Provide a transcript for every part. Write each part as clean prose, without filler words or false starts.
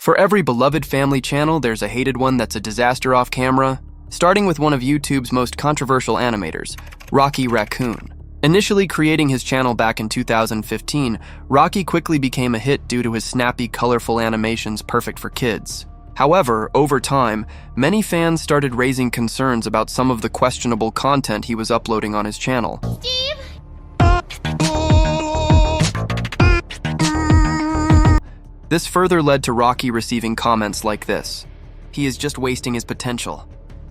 For every beloved family channel, there's a hated one that's a disaster off camera, starting with one of YouTube's most controversial animators, Rocky Rakoon. Initially creating his channel back in 2015, Rocky quickly became a hit due to his snappy, colorful animations perfect for kids. However, over time, many fans started raising concerns about some of the questionable content he was uploading on his channel. Steve? This further led to Rocky receiving comments like this: "He is just wasting his potential.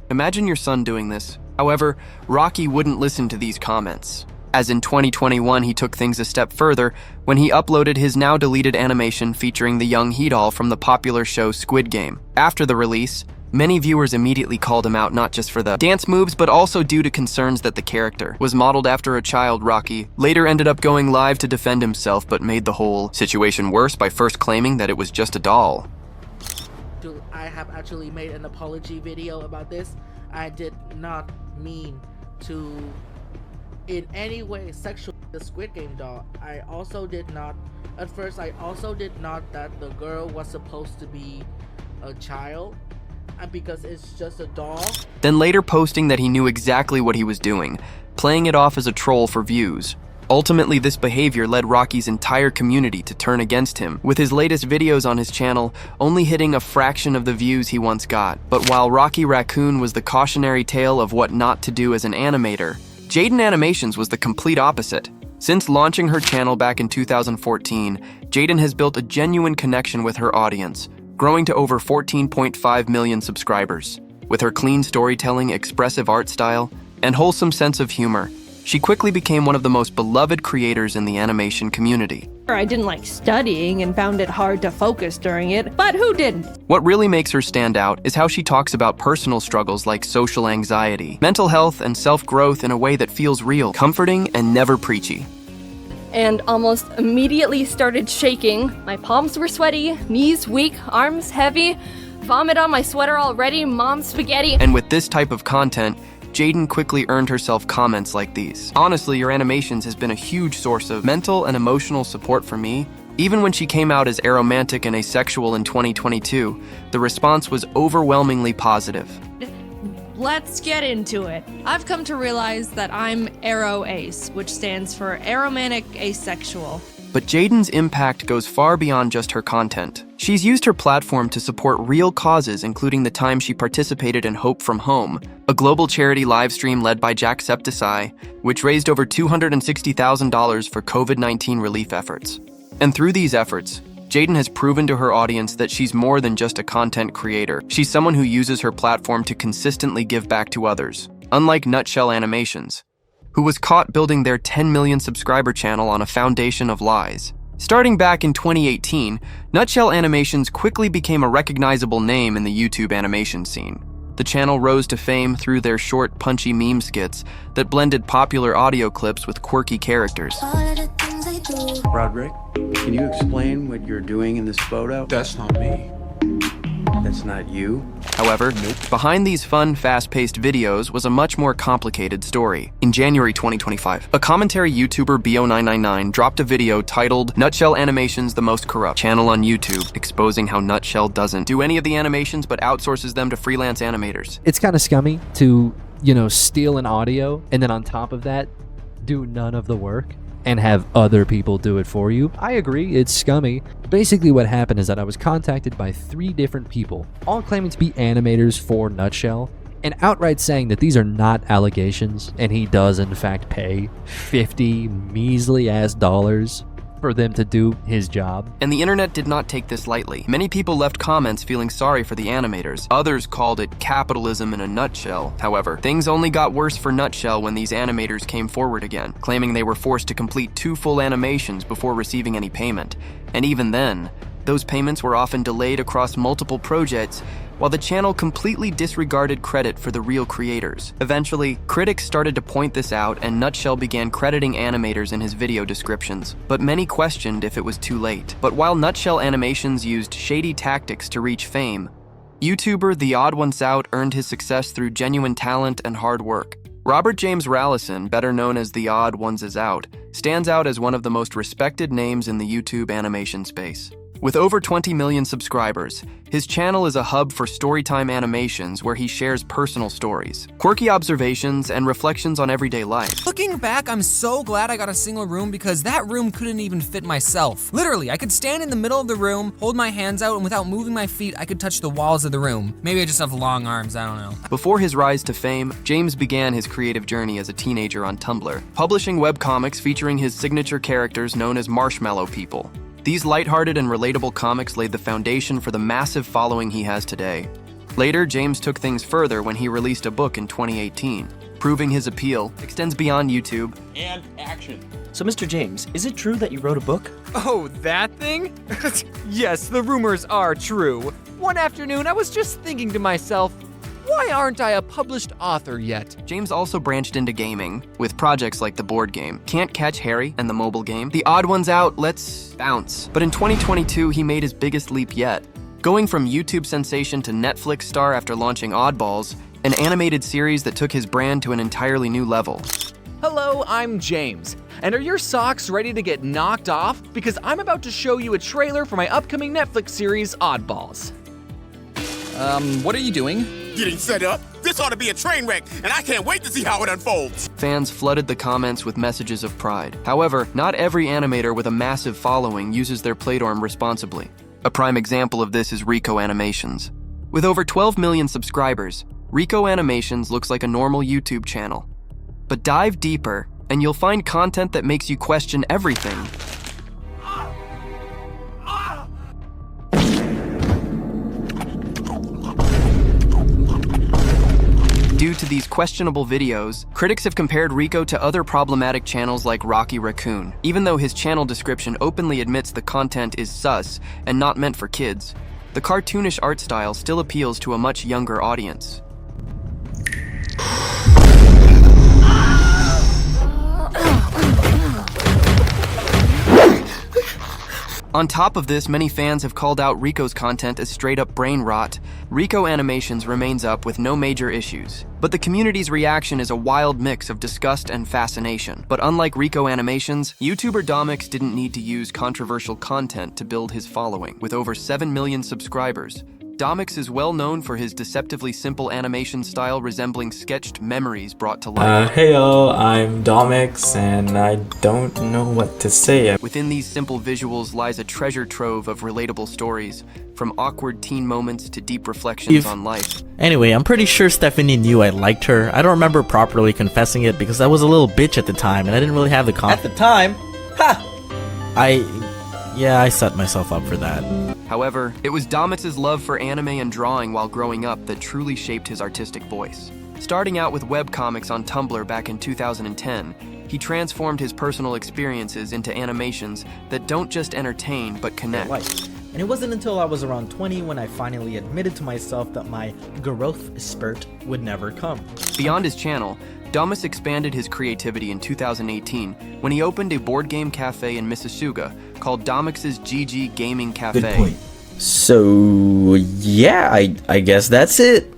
Imagine your son doing this." However, Rocky wouldn't listen to these comments, as in 2021 he took things a step further when he uploaded his now deleted animation featuring the young he-doll from the popular show Squid Game. After the release, many viewers immediately called him out not just for the dance moves but also due to concerns that the character was modeled after a child. Rocky later ended up going live to defend himself but made the whole situation worse by first claiming that it was just a doll. I have actually made an apology video about this. I did not mean to in any way sexual the Squid Game doll. I also did not that the girl was supposed to be a child, and because it's just a doll. Then later posting that he knew exactly what he was doing, playing it off as a troll for views. Ultimately, this behavior led Rocky's entire community to turn against him, with his latest videos on his channel only hitting a fraction of the views he once got. But while Rocky Rakoon was the cautionary tale of what not to do as an animator, Jaiden Animations was the complete opposite. Since launching her channel back in 2014, Jaiden has built a genuine connection with her audience, growing to over 14.5 million subscribers. With her clean storytelling, expressive art style, and wholesome sense of humor, she quickly became one of the most beloved creators in the animation community. I didn't like studying and found it hard to focus during it, but who didn't? What really makes her stand out is how she talks about personal struggles like social anxiety, mental health, and self-growth in a way that feels real, comforting, and never preachy. And almost immediately started shaking. My palms were sweaty, knees weak, arms heavy, vomit on my sweater already, mom spaghetti. And with this type of content, Jaiden quickly earned herself comments like these: "Honestly, your animations has been a huge source of mental and emotional support for me." Even when she came out as aromantic and asexual in 2022, the response was overwhelmingly positive. Let's get into it. I've come to realize that I'm aro-ace, which stands for aromantic asexual. But Jaiden's impact goes far beyond just her content. She's used her platform to support real causes, including the time she participated in Hope from Home, a global charity livestream led by Jacksepticeye, which raised over $260,000 for COVID-19 relief efforts. And through these efforts, Jaiden has proven to her audience that she's more than just a content creator. She's someone who uses her platform to consistently give back to others, unlike Nutshell Animations, who was caught building their 10 million subscriber channel on a foundation of lies. Starting back in 2018, Nutshell Animations quickly became a recognizable name in the YouTube animation scene. The channel rose to fame through their short, punchy meme skits that blended popular audio clips with quirky characters. Roderick, can you explain what you're doing in this photo? That's not me. That's not you? However, behind these fun, fast-paced videos was a much more complicated story. In January 2025, a commentary YouTuber BO999 dropped a video titled "Nutshell Animations, the most corrupt channel on YouTube," exposing how Nutshell doesn't do any of the animations but outsources them to freelance animators. It's kind of scummy to, steal an audio and then on top of that, do none of the work and have other people do it for you. I agree, it's scummy. Basically what happened is that I was contacted by 3 different people, all claiming to be animators for Nutshell, and outright saying that these are not allegations, and he does in fact pay $50 measly ass dollars for them to do his job. And the internet did not take this lightly. Many people left comments feeling sorry for the animators. Others called it capitalism in a nutshell. However, things only got worse for Nutshell when these animators came forward again, claiming they were forced to complete 2 full animations before receiving any payment. And even then, those payments were often delayed across multiple projects, while the channel completely disregarded credit for the real creators. Eventually, critics started to point this out and Nutshell began crediting animators in his video descriptions, but many questioned if it was too late. But while Nutshell Animations used shady tactics to reach fame, YouTuber The Odd Ones Out earned his success through genuine talent and hard work. Robert James Rallison, better known as The Odd Ones Is Out, stands out as one of the most respected names in the YouTube animation space. With over 20 million subscribers, his channel is a hub for storytime animations where he shares personal stories, quirky observations, and reflections on everyday life. Looking back, I'm so glad I got a single room because that room couldn't even fit myself. Literally, I could stand in the middle of the room, hold my hands out, and without moving my feet, I could touch the walls of the room. Maybe I just have long arms, I don't know. Before his rise to fame, James began his creative journey as a teenager on Tumblr, publishing webcomics featuring his signature characters known as Marshmallow People. These lighthearted and relatable comics laid the foundation for the massive following he has today. Later, James took things further when he released a book in 2018, proving his appeal extends beyond YouTube. And action. So, Mr. James, is it true that you wrote a book? Oh, that thing? Yes, the rumors are true. One afternoon, I was just thinking to myself, why aren't I a published author yet? James also branched into gaming, with projects like the board game Can't Catch Harry and the mobile game The Odd Ones Out, Let's Bounce. But in 2022, he made his biggest leap yet, going from YouTube sensation to Netflix star after launching Oddballs, an animated series that took his brand to an entirely new level. Hello, I'm James. And are your socks ready to get knocked off? Because I'm about to show you a trailer for my upcoming Netflix series, Oddballs. What are you doing? Getting set up? This ought to be a train wreck, and I can't wait to see how it unfolds. Fans flooded the comments with messages of pride. However, not every animator with a massive following uses their platform responsibly. A prime example of this is Rico Animations. With over 12 million subscribers, Rico Animations looks like a normal YouTube channel. But dive deeper, and you'll find content that makes you question everything. Due to these questionable videos, critics have compared Rico to other problematic channels like Rocky Rakoon. Even though his channel description openly admits the content is sus and not meant for kids, the cartoonish art style still appeals to a much younger audience. On top of this, many fans have called out Rico's content as straight-up brain rot. Rico Animations remains up with no major issues, but the community's reaction is a wild mix of disgust and fascination. But unlike Rico Animations, YouTuber Domix didn't need to use controversial content to build his following. With over 7 million subscribers, Domix is well known for his deceptively simple animation style resembling sketched memories brought to life. Heyo, I'm Domix, and I don't know what to say. Within these simple visuals lies a treasure trove of relatable stories, from awkward teen moments to deep reflections on life. Anyway, I'm pretty sure Stephanie knew I liked her. I don't remember properly confessing it because I was a little bitch at the time and I didn't really have the confidence. At the time? Ha! I set myself up for that. However, it was Domix's love for anime and drawing while growing up that truly shaped his artistic voice. Starting out with webcomics on Tumblr back in 2010, he transformed his personal experiences into animations that don't just entertain but connect. And it wasn't until I was around 20 when I finally admitted to myself that my growth spurt would never come. Beyond his channel, Domix expanded his creativity in 2018 when he opened a board game cafe in Mississauga called Domix's GG Gaming Cafe. Good point. So, yeah, I guess that's it.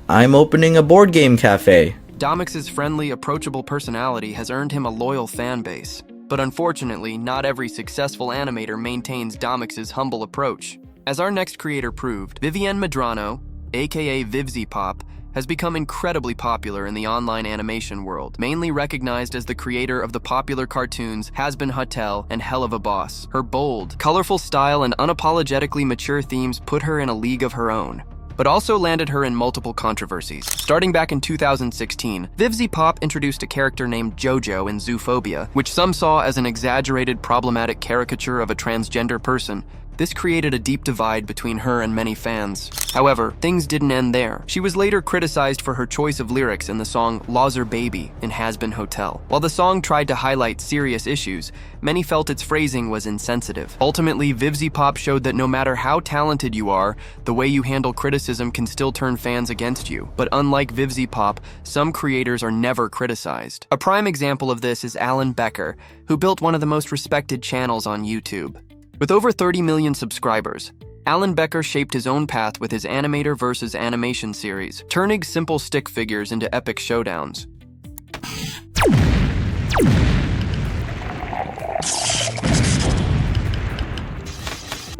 I'm opening a board game cafe. Domix's friendly, approachable personality has earned him a loyal fan base. But unfortunately, not every successful animator maintains Domix's humble approach. As our next creator proved, Vivienne Medrano, aka VivzyPop, has become incredibly popular in the online animation world, mainly recognized as the creator of the popular cartoons Has-Been Hotel and Hell of a Boss. Her bold, colorful style and unapologetically mature themes put her in a league of her own, but also landed her in multiple controversies. Starting back in 2016, VivzyPop introduced a character named JoJo in Zoophobia, which some saw as an exaggerated, problematic caricature of a transgender person. This created a deep divide between her and many fans. However, things didn't end there. She was later criticized for her choice of lyrics in the song Lawser Baby in Has-Been Hotel. While the song tried to highlight serious issues, many felt its phrasing was insensitive. Ultimately, VivzyPop showed that no matter how talented you are, the way you handle criticism can still turn fans against you. But unlike VivzyPop, some creators are never criticized. A prime example of this is Alan Becker, who built one of the most respected channels on YouTube. With over 30 million subscribers, Alan Becker shaped his own path with his Animator versus Animation series, turning simple stick figures into epic showdowns.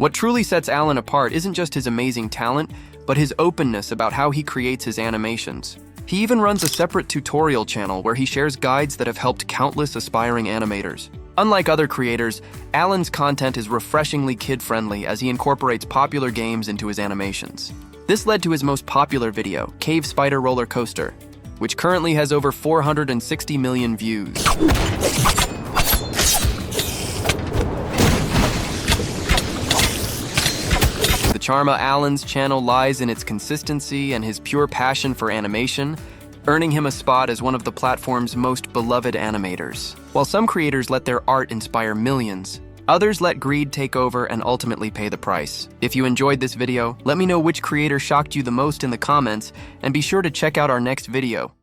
What truly sets Alan apart isn't just his amazing talent, but his openness about how he creates his animations. He even runs a separate tutorial channel where he shares guides that have helped countless aspiring animators. Unlike other creators, Alan's content is refreshingly kid-friendly as he incorporates popular games into his animations. This led to his most popular video, Cave Spider Roller Coaster, which currently has over 460 million views. The charm of Alan's channel lies in its consistency and his pure passion for animation, earning him a spot as one of the platform's most beloved animators. While some creators let their art inspire millions, others let greed take over and ultimately pay the price. If you enjoyed this video, let me know which creator shocked you the most in the comments, and be sure to check out our next video.